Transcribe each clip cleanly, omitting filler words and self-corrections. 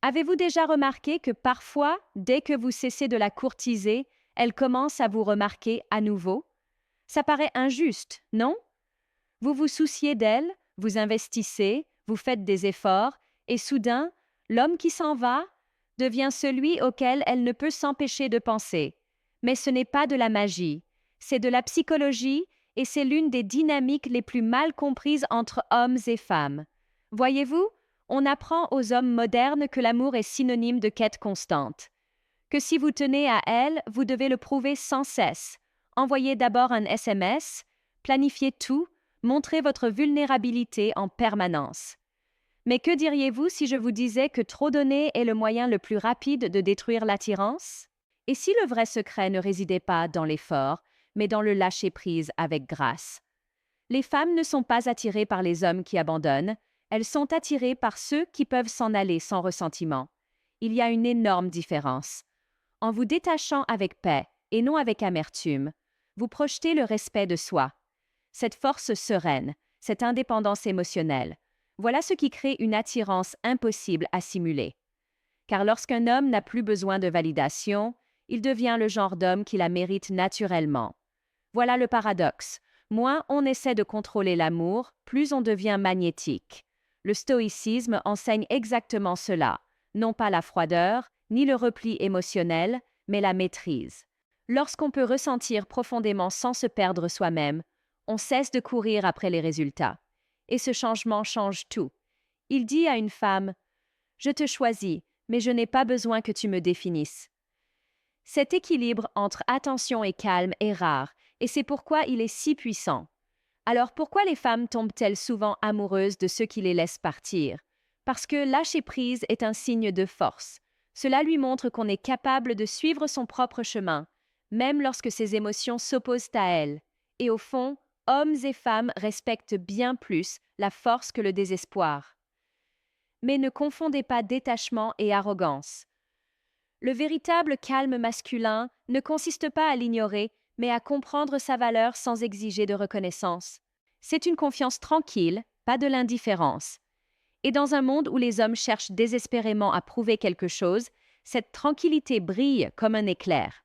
Avez-vous déjà remarqué que parfois, dès que vous cessez de la courtiser, elle commence à vous remarquer à nouveau? Ça paraît injuste, non? Vous vous souciez d'elle, vous investissez, vous faites des efforts, et soudain, l'homme qui s'en va devient celui auquel elle ne peut s'empêcher de penser. Mais ce n'est pas de la magie, c'est de la psychologie et c'est l'une des dynamiques les plus mal comprises entre hommes et femmes. Voyez-vous, on apprend aux hommes modernes que l'amour est synonyme de quête constante, que si vous tenez à elle, vous devez le prouver sans cesse. Envoyez d'abord un SMS, planifiez tout, montrez votre vulnérabilité en permanence. Mais que diriez-vous si je vous disais que trop donner est le moyen le plus rapide de détruire l'attirance? Et si le vrai secret ne résidait pas dans l'effort, mais dans le lâcher-prise avec grâce? Les femmes ne sont pas attirées par les hommes qui abandonnent, elles sont attirées par ceux qui peuvent s'en aller sans ressentiment. Il y a une énorme différence. En vous détachant avec paix et non avec amertume, vous projetez le respect de soi, cette force sereine, cette indépendance émotionnelle. Voilà ce qui crée une attirance impossible à simuler. Car lorsqu'un homme n'a plus besoin de validation, il devient le genre d'homme qui la mérite naturellement. Voilà le paradoxe. Moins on essaie de contrôler l'amour, plus on devient magnétique. Le stoïcisme enseigne exactement cela, non pas la froideur, ni le repli émotionnel, mais la maîtrise. Lorsqu'on peut ressentir profondément sans se perdre soi-même, on cesse de courir après les résultats. Et ce changement change tout. Il dit à une femme: Je te choisis, mais je n'ai pas besoin que tu me définisses. Cet équilibre entre attention et calme est rare, et c'est pourquoi il est si puissant. Alors pourquoi les femmes tombent-elles souvent amoureuses de ceux qui les laissent partir? Parce que lâcher prise est un signe de force. Cela lui montre qu'on est capable de suivre son propre chemin, même lorsque ses émotions s'opposent à elle. Et au fond, hommes et femmes respectent bien plus la force que le désespoir. Mais ne confondez pas détachement et arrogance. Le véritable calme masculin ne consiste pas à l'ignorer, mais à comprendre sa valeur sans exiger de reconnaissance. C'est une confiance tranquille, pas de l'indifférence. Et dans un monde où les hommes cherchent désespérément à prouver quelque chose, cette tranquillité brille comme un éclair.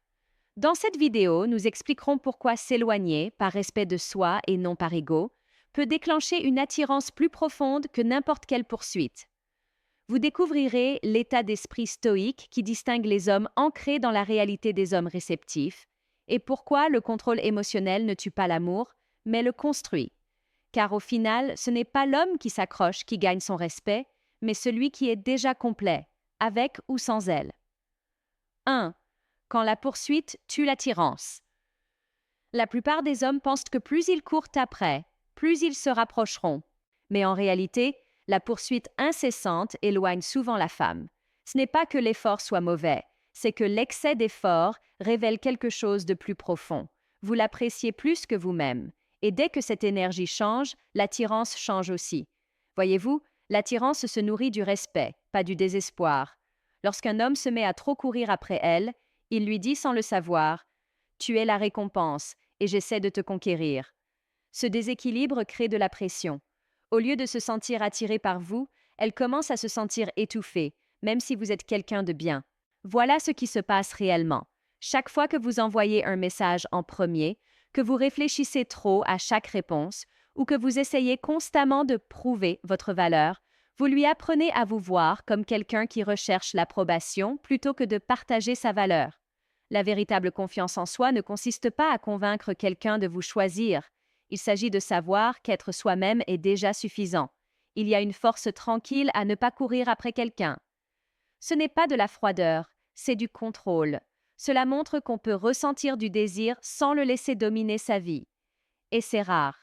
Dans cette vidéo, nous expliquerons pourquoi s'éloigner, par respect de soi et non par ego, peut déclencher une attirance plus profonde que n'importe quelle poursuite. Vous découvrirez l'état d'esprit stoïque qui distingue les hommes ancrés dans la réalité des hommes réceptifs, et pourquoi le contrôle émotionnel ne tue pas l'amour, mais le construit. Car au final, ce n'est pas l'homme qui s'accroche qui gagne son respect, mais celui qui est déjà complet, avec ou sans elle. 1. Quand la poursuite tue l'attirance. La plupart des hommes pensent que plus ils courent après, plus ils se rapprocheront. Mais en réalité, la poursuite incessante éloigne souvent la femme. Ce n'est pas que l'effort soit mauvais, c'est que l'excès d'effort révèle quelque chose de plus profond. Vous l'appréciez plus que vous-même. Et dès que cette énergie change, l'attirance change aussi. Voyez-vous, l'attirance se nourrit du respect, pas du désespoir. Lorsqu'un homme se met à trop courir après elle, il lui dit sans le savoir: Tu es la récompense, et j'essaie de te conquérir. Ce déséquilibre crée de la pression. Au lieu de se sentir attirée par vous, elle commence à se sentir étouffée, même si vous êtes quelqu'un de bien. Voilà ce qui se passe réellement. Chaque fois que vous envoyez un message en premier, que vous réfléchissez trop à chaque réponse, ou que vous essayez constamment de prouver votre valeur, vous lui apprenez à vous voir comme quelqu'un qui recherche l'approbation plutôt que de partager sa valeur. La véritable confiance en soi ne consiste pas à convaincre quelqu'un de vous choisir. Il s'agit de savoir qu'être soi-même est déjà suffisant. Il y a une force tranquille à ne pas courir après quelqu'un. Ce n'est pas de la froideur, c'est du contrôle. Cela montre qu'on peut ressentir du désir sans le laisser dominer sa vie. Et c'est rare.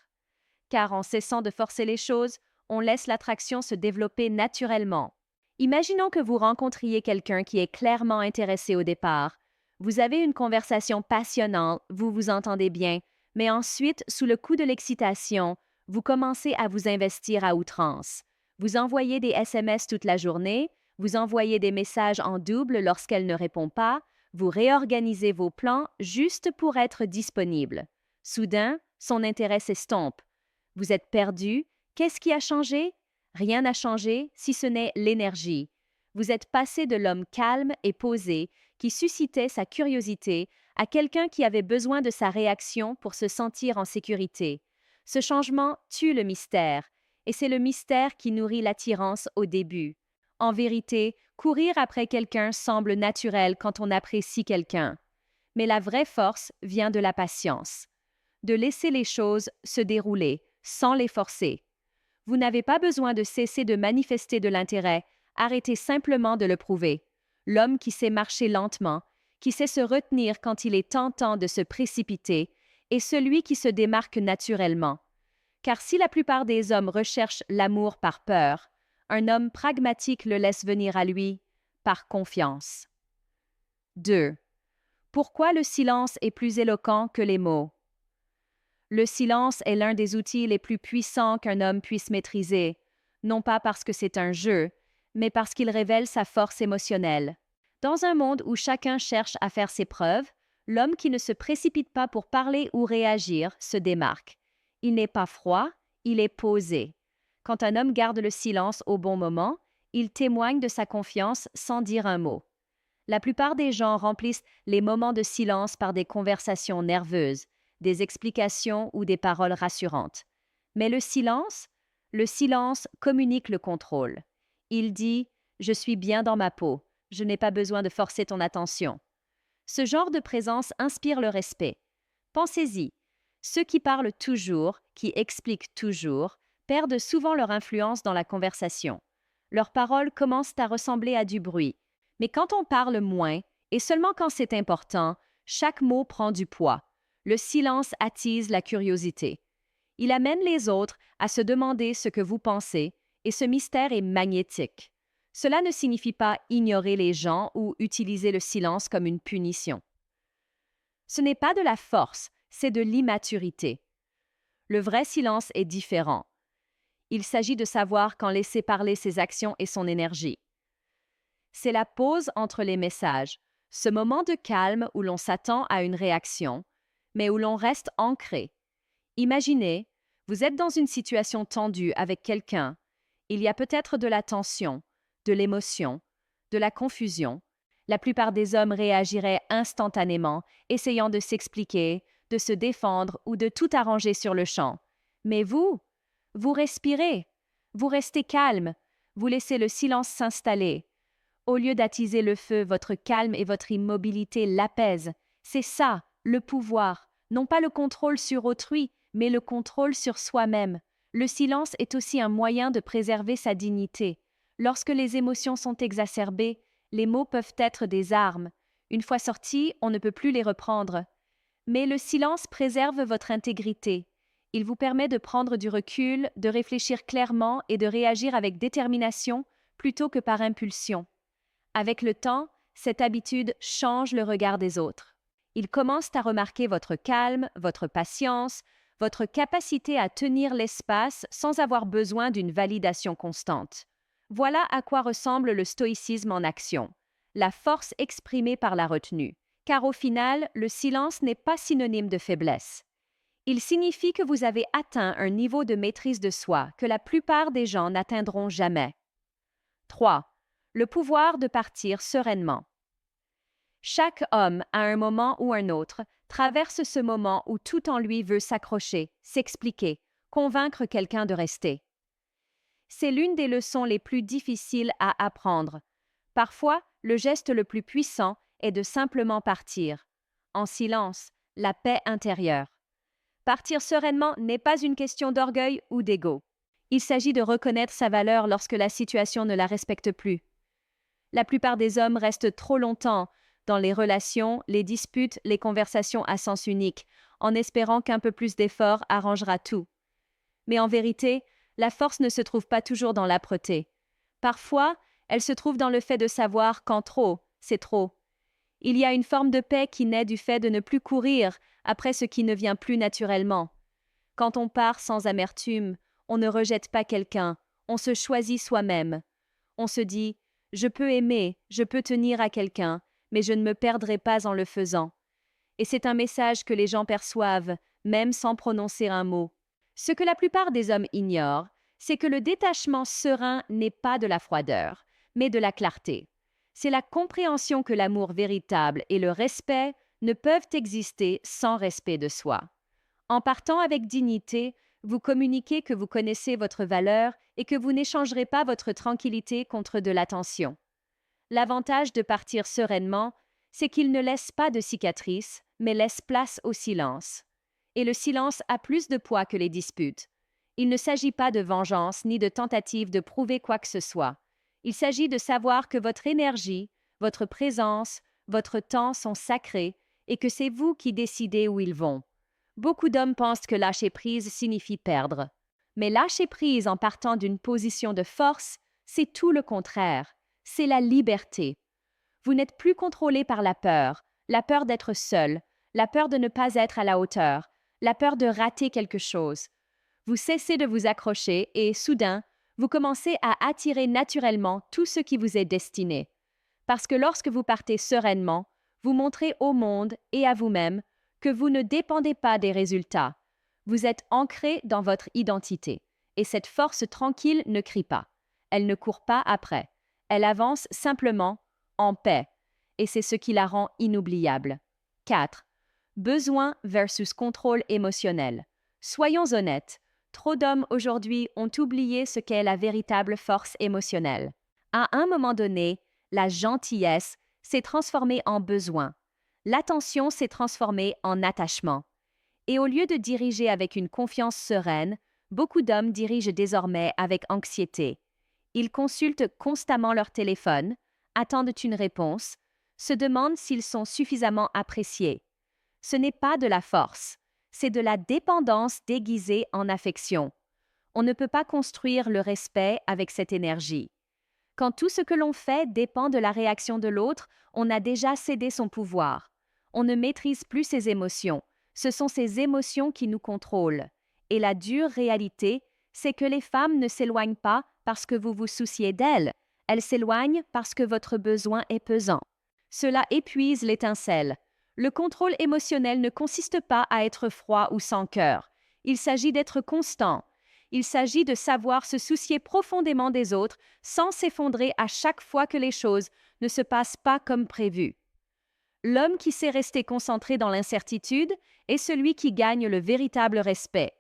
Car en cessant de forcer les choses, on laisse l'attraction se développer naturellement. Imaginons que vous rencontriez quelqu'un qui est clairement intéressé au départ. Vous avez une conversation passionnante, vous vous entendez bien, mais ensuite, sous le coup de l'excitation, vous commencez à vous investir à outrance. Vous envoyez des SMS toute la journée, vous envoyez des messages en double lorsqu'elle ne répond pas, vous réorganisez vos plans juste pour être disponible. Soudain, son intérêt s'estompe. Vous êtes perdu. Qu'est-ce qui a changé? Rien n'a changé si ce n'est l'énergie. Vous êtes passé de l'homme calme et posé, qui suscitait sa curiosité, à quelqu'un qui avait besoin de sa réaction pour se sentir en sécurité. Ce changement tue le mystère, et c'est le mystère qui nourrit l'attirance au début. En vérité, courir après quelqu'un semble naturel quand on apprécie quelqu'un. Mais la vraie force vient de la patience, de laisser les choses se dérouler sans les forcer. Vous n'avez pas besoin de cesser de manifester de l'intérêt, arrêtez simplement de le prouver. L'homme qui sait marcher lentement, qui sait se retenir quand il est tentant de se précipiter, est celui qui se démarque naturellement. Car si la plupart des hommes recherchent l'amour par peur, un homme pragmatique le laisse venir à lui par confiance. 2. Pourquoi le silence est plus éloquent que les mots? Le silence est l'un des outils les plus puissants qu'un homme puisse maîtriser, non pas parce que c'est un jeu, mais parce qu'il révèle sa force émotionnelle. Dans un monde où chacun cherche à faire ses preuves, l'homme qui ne se précipite pas pour parler ou réagir se démarque. Il n'est pas froid, il est posé. Quand un homme garde le silence au bon moment, il témoigne de sa confiance sans dire un mot. La plupart des gens remplissent les moments de silence par des conversations nerveuses, des explications ou des paroles rassurantes. Mais le silence communique le contrôle. Il dit « Je suis bien dans ma peau, je n'ai pas besoin de forcer ton attention ». Ce genre de présence inspire le respect. Pensez-y, ceux qui parlent toujours, qui expliquent toujours, perdent souvent leur influence dans la conversation. Leurs paroles commencent à ressembler à du bruit. Mais quand on parle moins, et seulement quand c'est important, chaque mot prend du poids. Le silence attise la curiosité. Il amène les autres à se demander ce que vous pensez, et ce mystère est magnétique. Cela ne signifie pas ignorer les gens ou utiliser le silence comme une punition. Ce n'est pas de la force, c'est de l'immaturité. Le vrai silence est différent. Il s'agit de savoir quand laisser parler ses actions et son énergie. C'est la pause entre les messages, ce moment de calme où l'on s'attend à une réaction, mais où l'on reste ancré. Imaginez, vous êtes dans une situation tendue avec quelqu'un. Il y a peut-être de la tension, de l'émotion, de la confusion. La plupart des hommes réagiraient instantanément, essayant de s'expliquer, de se défendre ou de tout arranger sur le champ. Mais vous respirez, vous restez calme, vous laissez le silence s'installer. Au lieu d'attiser le feu, votre calme et votre immobilité l'apaisent. C'est ça, le pouvoir, non pas le contrôle sur autrui, mais le contrôle sur soi-même. Le silence est aussi un moyen de préserver sa dignité. Lorsque les émotions sont exacerbées, les mots peuvent être des armes. Une fois sortis, on ne peut plus les reprendre. Mais le silence préserve votre intégrité. Il vous permet de prendre du recul, de réfléchir clairement et de réagir avec détermination plutôt que par impulsion. Avec le temps, cette habitude change le regard des autres. Ils commencent à remarquer votre calme, votre patience, votre capacité à tenir l'espace sans avoir besoin d'une validation constante. Voilà à quoi ressemble le stoïcisme en action, la force exprimée par la retenue. Car au final, le silence n'est pas synonyme de faiblesse. Il signifie que vous avez atteint un niveau de maîtrise de soi que la plupart des gens n'atteindront jamais. 3. Le pouvoir de partir sereinement. Chaque homme, à un moment ou un autre, traverse ce moment où tout en lui veut s'accrocher, s'expliquer, convaincre quelqu'un de rester. C'est l'une des leçons les plus difficiles à apprendre. Parfois, le geste le plus puissant est de simplement partir. En silence, la paix intérieure. Partir sereinement n'est pas une question d'orgueil ou d'ego. Il s'agit de reconnaître sa valeur lorsque la situation ne la respecte plus. La plupart des hommes restent trop longtemps dans les relations, les disputes, les conversations à sens unique, en espérant qu'un peu plus d'effort arrangera tout. Mais en vérité, la force ne se trouve pas toujours dans l'âpreté. Parfois, elle se trouve dans le fait de savoir quand trop, c'est trop. Il y a une forme de paix qui naît du fait de ne plus courir après ce qui ne vient plus naturellement. Quand on part sans amertume, on ne rejette pas quelqu'un, on se choisit soi-même. On se dit « Je peux aimer, je peux tenir à quelqu'un, mais je ne me perdrai pas en le faisant. » Et c'est un message que les gens perçoivent, même sans prononcer un mot. Ce que la plupart des hommes ignorent, c'est que le détachement serein n'est pas de la froideur, mais de la clarté. C'est la compréhension que l'amour véritable et le respect ne peuvent exister sans respect de soi. En partant avec dignité, vous communiquez que vous connaissez votre valeur et que vous n'échangerez pas votre tranquillité contre de l'attention. L'avantage de partir sereinement, c'est qu'il ne laisse pas de cicatrices, mais laisse place au silence. Et le silence a plus de poids que les disputes. Il ne s'agit pas de vengeance ni de tentative de prouver quoi que ce soit. Il s'agit de savoir que votre énergie, votre présence, votre temps sont sacrés et que c'est vous qui décidez où ils vont. Beaucoup d'hommes pensent que lâcher prise signifie perdre. Mais lâcher prise en partant d'une position de force, c'est tout le contraire. C'est la liberté. Vous n'êtes plus contrôlé par la peur d'être seul, la peur de ne pas être à la hauteur, la peur de rater quelque chose. Vous cessez de vous accrocher et, soudain, vous commencez à attirer naturellement tout ce qui vous est destiné. Parce que lorsque vous partez sereinement, vous montrez au monde et à vous-même que vous ne dépendez pas des résultats. Vous êtes ancré dans votre identité. Et cette force tranquille ne crie pas. Elle ne court pas après. Elle avance simplement, en paix. Et c'est ce qui la rend inoubliable. 4. Besoin versus contrôle émotionnel. Soyons honnêtes. Trop d'hommes aujourd'hui ont oublié ce qu'est la véritable force émotionnelle. À un moment donné, la gentillesse s'est transformée en besoin. L'attention s'est transformée en attachement. Et au lieu de diriger avec une confiance sereine, beaucoup d'hommes dirigent désormais avec anxiété. Ils consultent constamment leur téléphone, attendent une réponse, se demandent s'ils sont suffisamment appréciés. Ce n'est pas de la force, c'est de la dépendance déguisée en affection. On ne peut pas construire le respect avec cette énergie. Quand tout ce que l'on fait dépend de la réaction de l'autre, on a déjà cédé son pouvoir. On ne maîtrise plus ses émotions. Ce sont ces émotions qui nous contrôlent. Et la dure réalité, c'est que les femmes ne s'éloignent pas parce que vous vous souciez d'elles. Elles s'éloignent parce que votre besoin est pesant. Cela épuise l'étincelle. Le contrôle émotionnel ne consiste pas à être froid ou sans cœur. Il s'agit d'être constant. Il s'agit de savoir se soucier profondément des autres sans s'effondrer à chaque fois que les choses ne se passent pas comme prévu. L'homme qui sait rester concentré dans l'incertitude est celui qui gagne le véritable respect.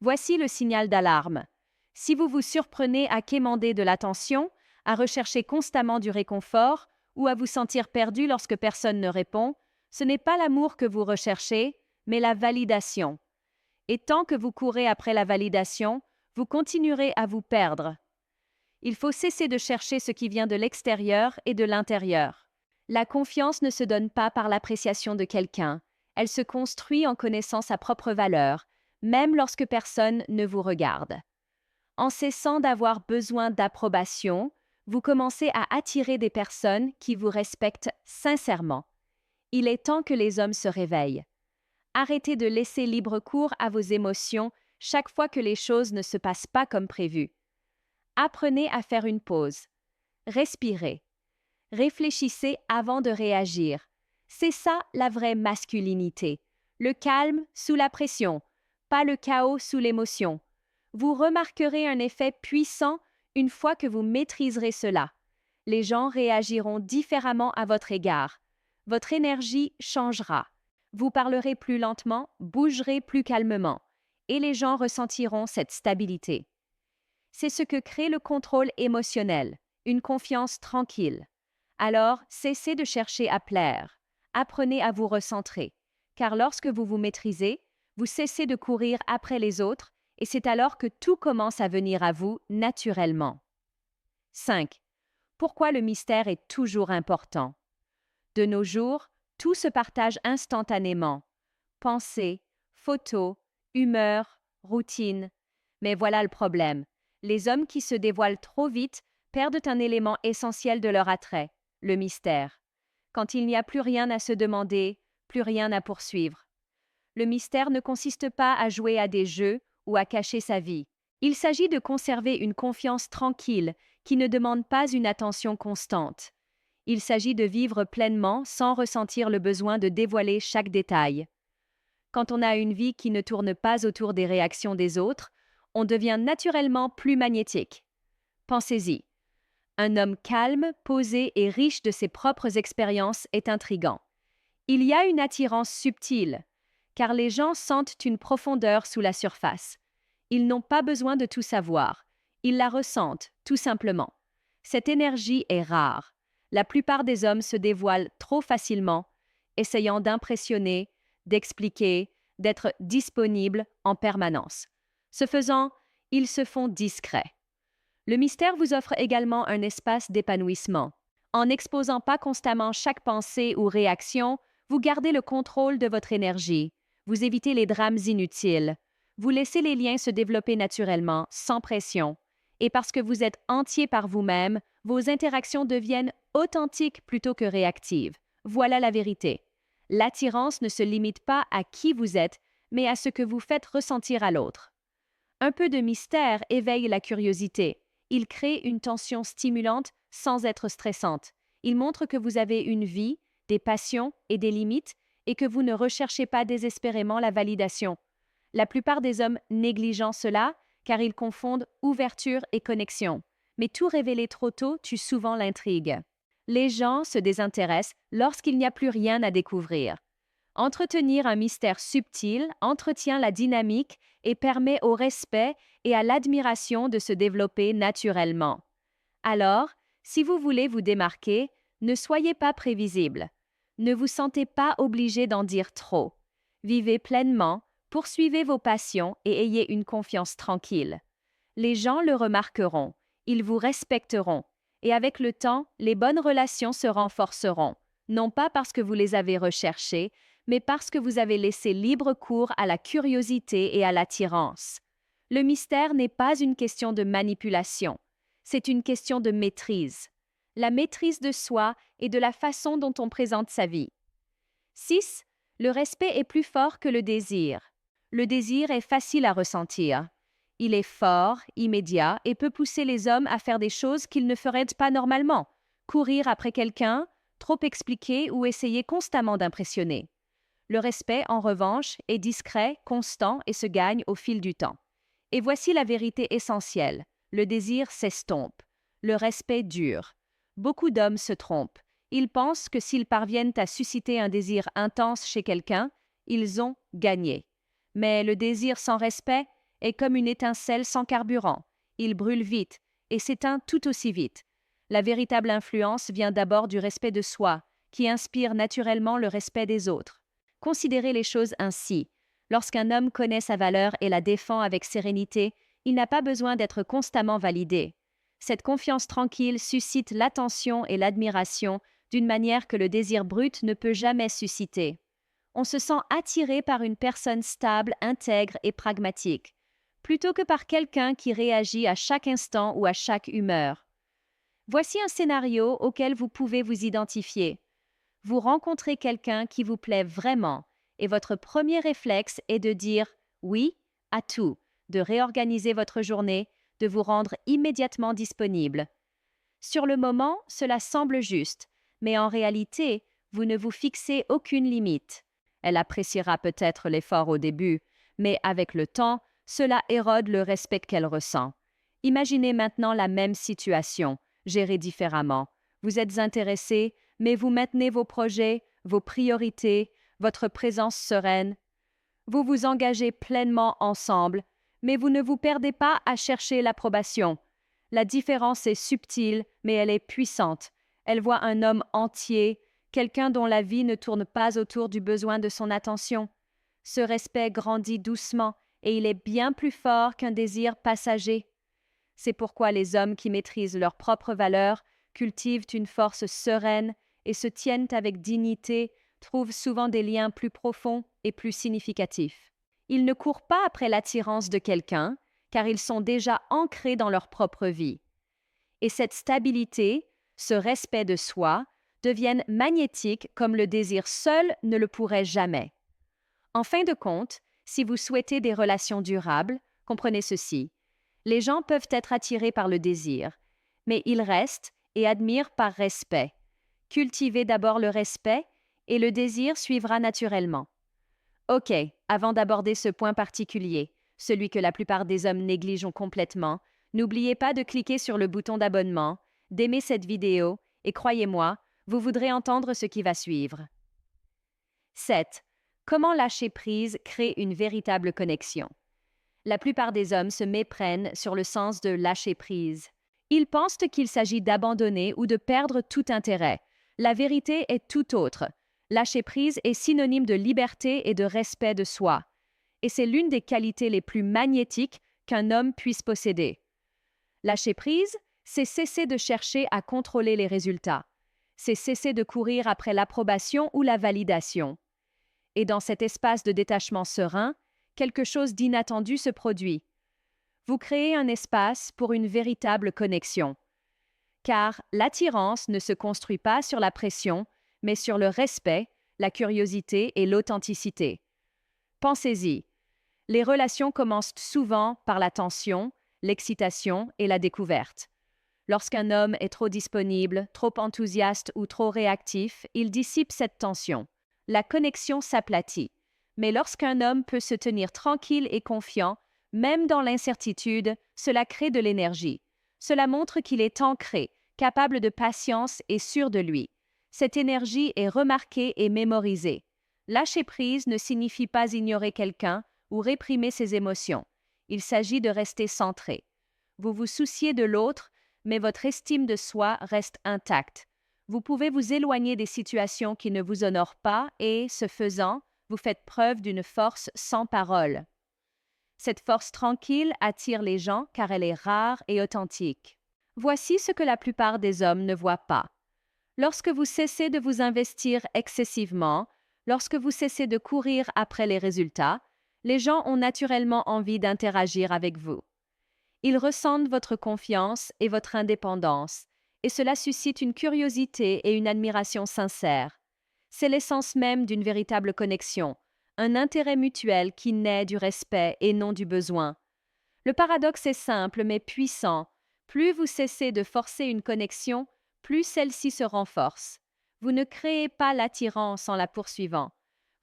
Voici le signal d'alarme. Si vous vous surprenez à quémander de l'attention, à rechercher constamment du réconfort ou à vous sentir perdu lorsque personne ne répond, ce n'est pas l'amour que vous recherchez, mais la validation. Et tant que vous courez après la validation, vous continuerez à vous perdre. Il faut cesser de chercher ce qui vient de l'extérieur et de l'intérieur. La confiance ne se donne pas par l'appréciation de quelqu'un. Elle se construit en connaissant sa propre valeur, même lorsque personne ne vous regarde. En cessant d'avoir besoin d'approbation, vous commencez à attirer des personnes qui vous respectent sincèrement. Il est temps que les hommes se réveillent. Arrêtez de laisser libre cours à vos émotions chaque fois que les choses ne se passent pas comme prévu. Apprenez à faire une pause. Respirez. Réfléchissez avant de réagir. C'est ça la vraie masculinité. Le calme sous la pression, pas le chaos sous l'émotion. Vous remarquerez un effet puissant une fois que vous maîtriserez cela. Les gens réagiront différemment à votre égard. Votre énergie changera. Vous parlerez plus lentement, bougerez plus calmement, et les gens ressentiront cette stabilité. C'est ce que crée le contrôle émotionnel, une confiance tranquille. Alors, cessez de chercher à plaire. Apprenez à vous recentrer, car lorsque vous vous maîtrisez, vous cessez de courir après les autres, et c'est alors que tout commence à venir à vous naturellement. 5. Pourquoi le mystère est toujours important? De nos jours, tout se partage instantanément. Pensées, photos, humeur, routine. Mais voilà le problème. Les hommes qui se dévoilent trop vite perdent un élément essentiel de leur attrait, le mystère. Quand il n'y a plus rien à se demander, plus rien à poursuivre. Le mystère ne consiste pas à jouer à des jeux ou à cacher sa vie. Il s'agit de conserver une confiance tranquille qui ne demande pas une attention constante. Il s'agit de vivre pleinement sans ressentir le besoin de dévoiler chaque détail. Quand on a une vie qui ne tourne pas autour des réactions des autres, on devient naturellement plus magnétique. Pensez-y. Un homme calme, posé et riche de ses propres expériences est intrigant. Il y a une attirance subtile, car les gens sentent une profondeur sous la surface. Ils n'ont pas besoin de tout savoir. Ils la ressentent, tout simplement. Cette énergie est rare. La plupart des hommes se dévoilent trop facilement, essayant d'impressionner, d'expliquer, d'être disponibles en permanence. Ce faisant, ils se font discrets. Le mystère vous offre également un espace d'épanouissement. En n'exposant pas constamment chaque pensée ou réaction, vous gardez le contrôle de votre énergie. Vous évitez les drames inutiles. Vous laissez les liens se développer naturellement, sans pression. Et parce que vous êtes entier par vous-même, vos interactions deviennent authentiques plutôt que réactives. Voilà la vérité. L'attirance ne se limite pas à qui vous êtes, mais à ce que vous faites ressentir à l'autre. Un peu de mystère éveille la curiosité. Il crée une tension stimulante sans être stressante. Il montre que vous avez une vie, des passions et des limites et que vous ne recherchez pas désespérément la validation. La plupart des hommes négligent cela car ils confondent ouverture et connexion. Mais tout révéler trop tôt tue souvent l'intrigue. Les gens se désintéressent lorsqu'il n'y a plus rien à découvrir. Entretenir un mystère subtil entretient la dynamique et permet au respect et à l'admiration de se développer naturellement. Alors, si vous voulez vous démarquer, ne soyez pas prévisible. Ne vous sentez pas obligé d'en dire trop. Vivez pleinement, poursuivez vos passions et ayez une confiance tranquille. Les gens le remarqueront, ils vous respecteront, et avec le temps, les bonnes relations se renforceront, non pas parce que vous les avez recherchées, mais parce que vous avez laissé libre cours à la curiosité et à l'attirance. Le mystère n'est pas une question de manipulation, c'est une question de maîtrise. La maîtrise de soi et de la façon dont on présente sa vie. 6. Le respect est plus fort que le désir. Le désir est facile à ressentir. Il est fort, immédiat et peut pousser les hommes à faire des choses qu'ils ne feraient pas normalement. Courir après quelqu'un, trop expliquer ou essayer constamment d'impressionner. Le respect, en revanche, est discret, constant et se gagne au fil du temps. Et voici la vérité essentielle. Le désir s'estompe. Le respect dure. Beaucoup d'hommes se trompent. Ils pensent que s'ils parviennent à susciter un désir intense chez quelqu'un, ils ont gagné. Mais le désir sans respect est comme une étincelle sans carburant. Il brûle vite et s'éteint tout aussi vite. La véritable influence vient d'abord du respect de soi, qui inspire naturellement le respect des autres. Considérez les choses ainsi. Lorsqu'un homme connaît sa valeur et la défend avec sérénité, il n'a pas besoin d'être constamment validé. Cette confiance tranquille suscite l'attention et l'admiration d'une manière que le désir brut ne peut jamais susciter. On se sent attiré par une personne stable, intègre et pragmatique, plutôt que par quelqu'un qui réagit à chaque instant ou à chaque humeur. Voici un scénario auquel vous pouvez vous identifier. Vous rencontrez quelqu'un qui vous plaît vraiment et votre premier réflexe est de dire oui à tout, de réorganiser votre journée, de vous rendre immédiatement disponible. Sur le moment, cela semble juste, mais en réalité, vous ne vous fixez aucune limite. Elle appréciera peut-être l'effort au début, mais avec le temps, cela érode le respect qu'elle ressent. Imaginez maintenant la même situation, gérée différemment. Vous êtes intéressé, mais vous maintenez vos projets, vos priorités, votre présence sereine. Vous vous engagez pleinement ensemble, mais vous ne vous perdez pas à chercher l'approbation. La différence est subtile, mais elle est puissante. Elle voit un homme entier, quelqu'un dont la vie ne tourne pas autour du besoin de son attention. Ce respect grandit doucement et il est bien plus fort qu'un désir passager. C'est pourquoi les hommes qui maîtrisent leurs propres valeurs, cultivent une force sereine et se tiennent avec dignité, trouvent souvent des liens plus profonds et plus significatifs. Ils ne courent pas après l'attirance de quelqu'un, car ils sont déjà ancrés dans leur propre vie. Et cette stabilité, ce respect de soi, deviennent magnétiques comme le désir seul ne le pourrait jamais. En fin de compte, si vous souhaitez des relations durables, comprenez ceci. Les gens peuvent être attirés par le désir, mais ils restent et admirent par respect. Cultivez d'abord le respect et le désir suivra naturellement. Ok, avant d'aborder ce point particulier, celui que la plupart des hommes négligent complètement, n'oubliez pas de cliquer sur le bouton d'abonnement, d'aimer cette vidéo et croyez-moi, vous voudrez entendre ce qui va suivre. 7. Comment lâcher prise crée une véritable connexion. La plupart des hommes se méprennent sur le sens de lâcher prise. Ils pensent qu'il s'agit d'abandonner ou de perdre tout intérêt. La vérité est tout autre. Lâcher prise est synonyme de liberté et de respect de soi. Et c'est l'une des qualités les plus magnétiques qu'un homme puisse posséder. Lâcher prise, c'est cesser de chercher à contrôler les résultats. C'est cesser de courir après l'approbation ou la validation. Et dans cet espace de détachement serein, quelque chose d'inattendu se produit. Vous créez un espace pour une véritable connexion. Car l'attirance ne se construit pas sur la pression, mais sur le respect, la curiosité et l'authenticité. Pensez-y. Les relations commencent souvent par la tension, l'excitation et la découverte. Lorsqu'un homme est trop disponible, trop enthousiaste ou trop réactif, il dissipe cette tension. La connexion s'aplatit. Mais lorsqu'un homme peut se tenir tranquille et confiant, même dans l'incertitude, cela crée de l'énergie. Cela montre qu'il est ancré, capable de patience et sûr de lui. Cette énergie est remarquée et mémorisée. Lâcher prise ne signifie pas ignorer quelqu'un ou réprimer ses émotions. Il s'agit de rester centré. Vous vous souciez de l'autre, mais votre estime de soi reste intacte. Vous pouvez vous éloigner des situations qui ne vous honorent pas et, ce faisant, vous faites preuve d'une force sans parole. Cette force tranquille attire les gens car elle est rare et authentique. Voici ce que la plupart des hommes ne voient pas. Lorsque vous cessez de vous investir excessivement, lorsque vous cessez de courir après les résultats, les gens ont naturellement envie d'interagir avec vous. Ils ressentent votre confiance et votre indépendance, et cela suscite une curiosité et une admiration sincères. C'est l'essence même d'une véritable connexion, un intérêt mutuel qui naît du respect et non du besoin. Le paradoxe est simple mais puissant. Plus vous cessez de forcer une connexion, plus celle-ci se renforce. Vous ne créez pas l'attirance en la poursuivant.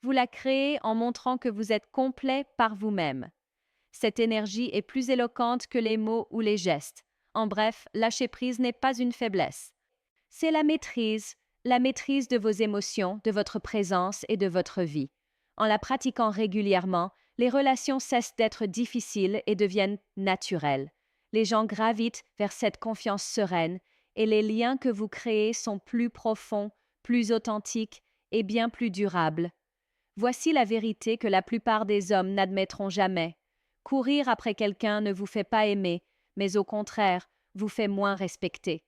Vous la créez en montrant que vous êtes complet par vous-même. Cette énergie est plus éloquente que les mots ou les gestes. En bref, lâcher prise n'est pas une faiblesse. C'est la maîtrise de vos émotions, de votre présence et de votre vie. En la pratiquant régulièrement, les relations cessent d'être difficiles et deviennent naturelles. Les gens gravitent vers cette confiance sereine et les liens que vous créez sont plus profonds, plus authentiques et bien plus durables. Voici la vérité que la plupart des hommes n'admettront jamais. Courir après quelqu'un ne vous fait pas aimer, mais au contraire, vous fait moins respecter.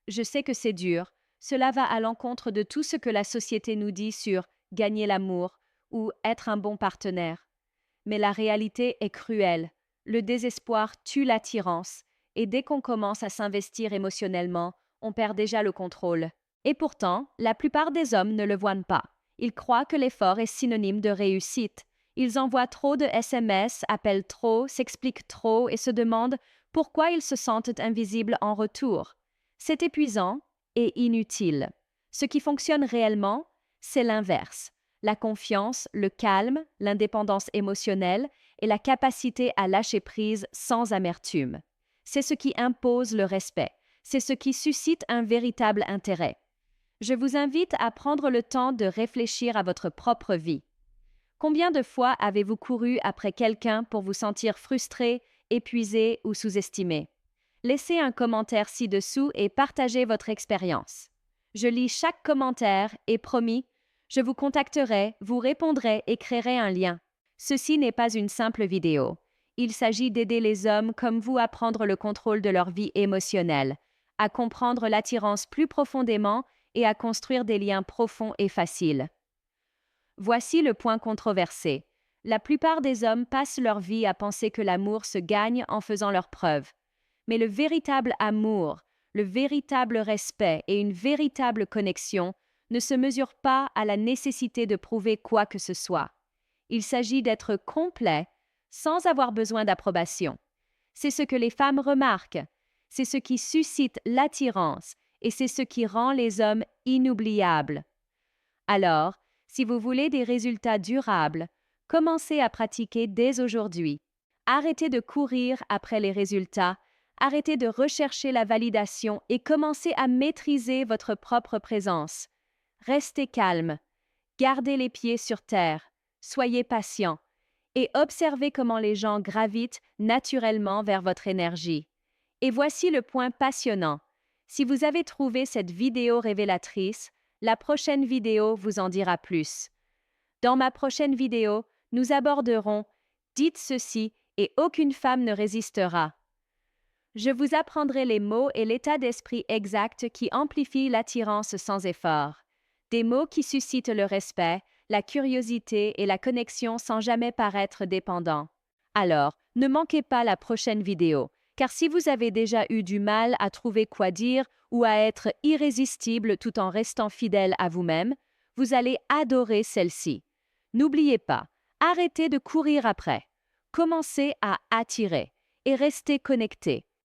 Je sais que c'est dur, cela va à l'encontre de tout ce que la société nous dit sur gagner l'amour ou être un bon partenaire. Mais la réalité est cruelle. Le désespoir tue l'attirance, et dès qu'on commence à s'investir émotionnellement, on perd déjà le contrôle. Et pourtant, la plupart des hommes ne le voient pas. Ils croient que l'effort est synonyme de réussite. Ils envoient trop de SMS, appellent trop, s'expliquent trop et se demandent pourquoi ils se sentent invisibles en retour. C'est épuisant et inutile. Ce qui fonctionne réellement, c'est l'inverse. La confiance, le calme, l'indépendance émotionnelle et la capacité à lâcher prise sans amertume. C'est ce qui impose le respect. C'est ce qui suscite un véritable intérêt. Je vous invite à prendre le temps de réfléchir à votre propre vie. Combien de fois avez-vous couru après quelqu'un pour vous sentir frustré, épuisé ou sous-estimé? Laissez un commentaire ci-dessous et partagez votre expérience. Je lis chaque commentaire et promis, je vous contacterai, vous répondrai et créerai un lien. Ceci n'est pas une simple vidéo. Il s'agit d'aider les hommes comme vous à prendre le contrôle de leur vie émotionnelle, à comprendre l'attirance plus profondément et à construire des liens profonds et faciles. Voici le point controversé. La plupart des hommes passent leur vie à penser que l'amour se gagne en faisant leurs preuves. Mais le véritable amour, le véritable respect et une véritable connexion ne se mesurent pas à la nécessité de prouver quoi que ce soit. Il s'agit d'être complet sans avoir besoin d'approbation. C'est ce que les femmes remarquent, c'est ce qui suscite l'attirance et c'est ce qui rend les hommes inoubliables. Alors, si vous voulez des résultats durables, commencez à pratiquer dès aujourd'hui. Arrêtez de courir après les résultats, Arrêtez de rechercher la validation et commencez à maîtriser votre propre présence. Restez calme, gardez les pieds sur terre, soyez patient et observez comment les gens gravitent naturellement vers votre énergie. Et voici le point passionnant. Si vous avez trouvé cette vidéo révélatrice, la prochaine vidéo vous en dira plus. Dans ma prochaine vidéo, nous aborderons « Dites ceci et aucune femme ne résistera ». Je vous apprendrai les mots et l'état d'esprit exact qui amplifient l'attirance sans effort. Des mots qui suscitent le respect, la curiosité et la connexion sans jamais paraître dépendants. Alors, ne manquez pas la prochaine vidéo, car si vous avez déjà eu du mal à trouver quoi dire ou à être irrésistible tout en restant fidèle à vous-même, vous allez adorer celle-ci. N'oubliez pas, arrêtez de courir après. Commencez à attirer et restez connecté.